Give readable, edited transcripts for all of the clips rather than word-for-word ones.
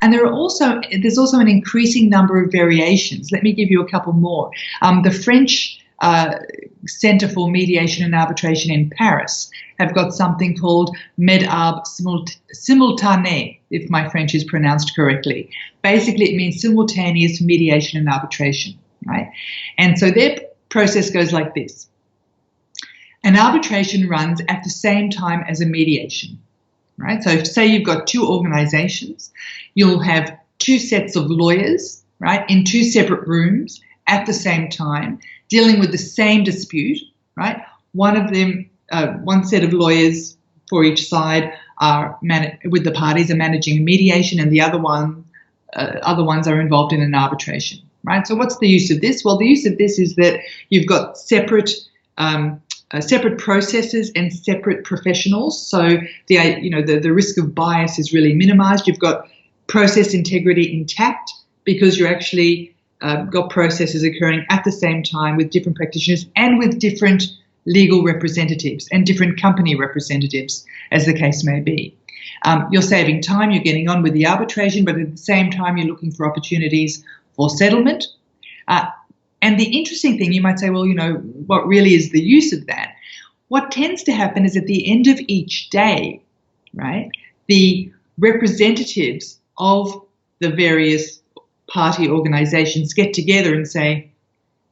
And there's also an increasing number of variations. Let me give you a couple more. The French Center for Mediation and Arbitration in Paris have got something called Med-Arb simultané, if my French is pronounced correctly. Basically, it means simultaneous mediation and arbitration, right? And so their process goes like this. An arbitration runs at the same time as a mediation, right? So say you've got two organizations, you'll have two sets of lawyers, right, in two separate rooms at the same time, dealing with the same dispute, right? One of them, one set of lawyers for each side are with the parties are managing mediation, and the other ones are involved in an arbitration, right? So what's the use of this? Well, the use of this is that you've got separate processes and separate professionals. So the risk of bias is really minimized. You've got process integrity intact because you're actually got processes occurring at the same time with different practitioners and with different legal representatives and different company representatives, as the case may be. You're saving time, you're getting on with the arbitration, but at the same time you're looking for opportunities for settlement. And the interesting thing, you might say, well, what really is the use of that? What tends to happen is at the end of each day, right, the representatives of the various party organizations get together and say,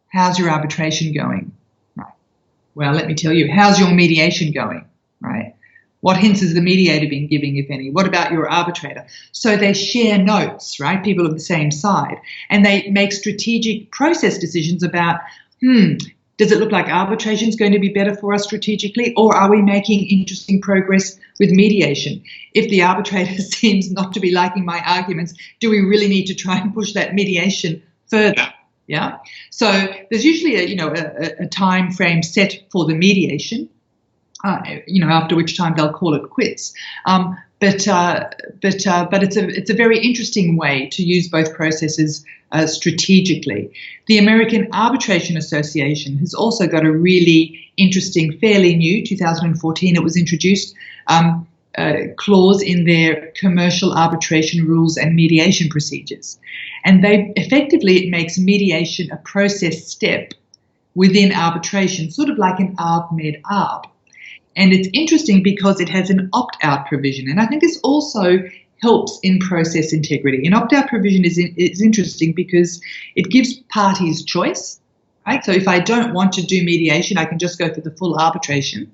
how's your arbitration going? Right. Well, let me tell you, how's your mediation going? Right. What hints has the mediator been giving, if any? What about your arbitrator? So they share notes, right, people of the same side, and they make strategic process decisions about, does it look like arbitration is going to be better for us strategically, or are we making interesting progress with mediation? If the arbitrator seems not to be liking my arguments, do we really need to try and push that mediation further? Yeah. So there's usually a time frame set for the mediation. After which time they'll call it quits. But it's a very interesting way to use both processes strategically. The American Arbitration Association has also got a really interesting, fairly new, 2014 it was introduced, clause in their commercial arbitration rules and mediation procedures. And it makes mediation a process step within arbitration, sort of like an Med-Arb. And it's interesting because it has an opt-out provision. And I think this also helps in process integrity. An opt-out provision is interesting because it gives parties choice, right? So if I don't want to do mediation, I can just go for the full arbitration.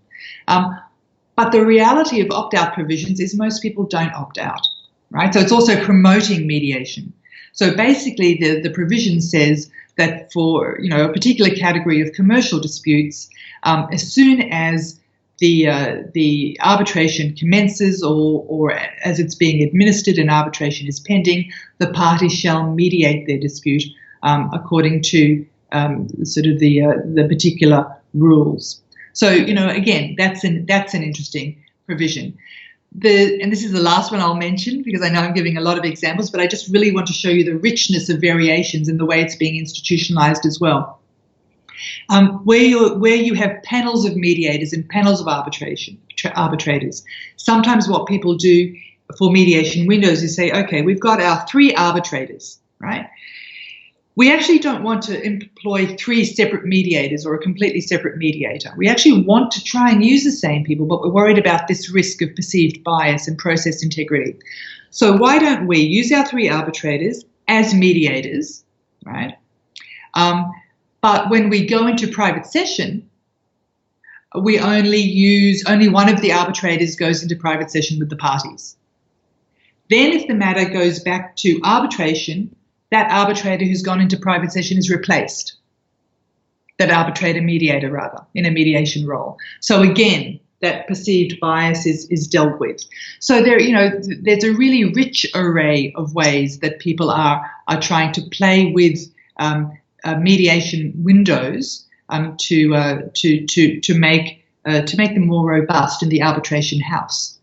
But the reality of opt-out provisions is most people don't opt out, right? So it's also promoting mediation. So basically the provision says that for a particular category of commercial disputes, as soon as the arbitration commences or as it's being administered and arbitration is pending, the parties shall mediate their dispute according to sort of the particular rules. So, again, that's an interesting provision. And this is the last one I'll mention because I know I'm giving a lot of examples, but I just really want to show you the richness of variations in the way it's being institutionalized as well. Where you have panels of mediators and panels of arbitrators, sometimes what people do for mediation windows is say, okay, we've got our 3 arbitrators, right? We actually don't want to employ 3 separate mediators or a completely separate mediator. We actually want to try and use the same people, but we're worried about this risk of perceived bias and process integrity. So why don't we use our 3 arbitrators as mediators, right? But when we go into private session, only one of the arbitrators goes into private session with the parties. Then if the matter goes back to arbitration, that arbitrator who's gone into private session is replaced. That mediator rather, in a mediation role. So again, that perceived bias is dealt with. So there's a really rich array of ways that people are trying to play with mediation windows to make them more robust in the arbitration house.